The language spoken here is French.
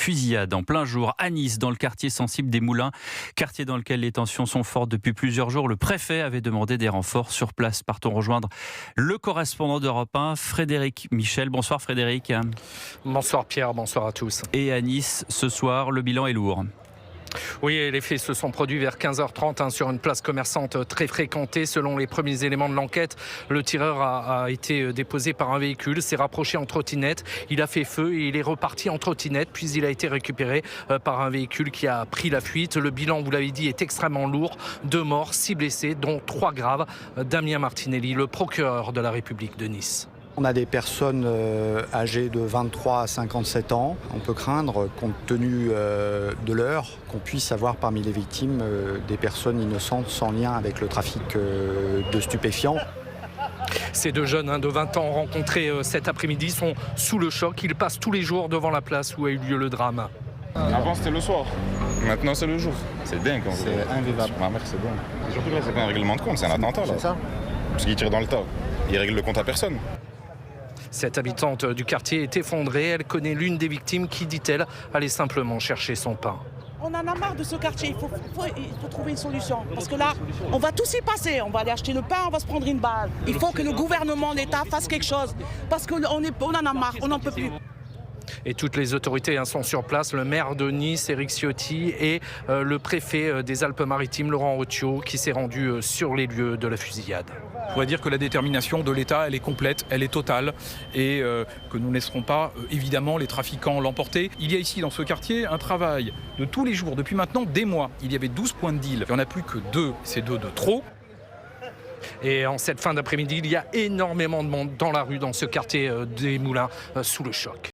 fusillade en plein jour à Nice, dans le quartier sensible des Moulins, quartier dans lequel les tensions sont fortes depuis plusieurs jours. Le préfet avait demandé des renforts sur place. Partons rejoindre le correspondant d'Europe 1, Frédéric Michel. Bonsoir Frédéric. Bonsoir Pierre, bonsoir à tous. Et à Nice, ce soir, le bilan est lourd. Oui, les faits se sont produits vers 15h30 sur une place commerçante très fréquentée. Selon les premiers éléments de l'enquête, le tireur a été déposé par un véhicule, s'est rapproché en trottinette, il a fait feu et il est reparti en trottinette, puis il a été récupéré par un véhicule qui a pris la fuite. Le bilan, vous l'avez dit, est extrêmement lourd. 2 morts, 6 blessés, dont 3 graves. Damien Martinelli, le procureur de la République de Nice. On a des personnes âgées de 23 à 57 ans. On peut craindre, compte tenu de l'heure, qu'on puisse avoir parmi les victimes des personnes innocentes sans lien avec le trafic de stupéfiants. Ces 2 jeunes de 20 ans rencontrés cet après-midi sont sous le choc. Ils passent tous les jours devant la place où a eu lieu le drame. Avant c'était le soir, maintenant c'est le jour. C'est dingue. C'est invivable. Ma mère, c'est bon. Surtout que là c'est pas un règlement de compte, c'est un attentat là. C'est ça. Parce qu'il tire dans le tas. Il règle le compte à personne. Cette habitante du quartier est effondrée. Elle connaît l'une des victimes qui, dit-elle, allait simplement chercher son pain. On en a marre de ce quartier, il faut trouver une solution. Parce que là, on va tous y passer, on va aller acheter le pain, on va se prendre une balle. Il faut que le gouvernement, l'État fasse quelque chose. Parce qu'on en a marre, on n'en peut plus. Et toutes les autorités sont sur place, le maire de Nice, Éric Ciotti, et le préfet des Alpes-Maritimes, Laurent Otio, qui s'est rendu sur les lieux de la fusillade. Je voudrais dire que la détermination de l'État, elle est complète, elle est totale et que nous ne laisserons pas, évidemment, les trafiquants l'emporter. Il y a ici, dans ce quartier, un travail de tous les jours, depuis maintenant des mois. Il y avait 12 points de deal, il n'y en a plus que 2, c'est 2 de trop. Et en cette fin d'après-midi, il y a énormément de monde dans la rue, dans ce quartier des Moulins, sous le choc.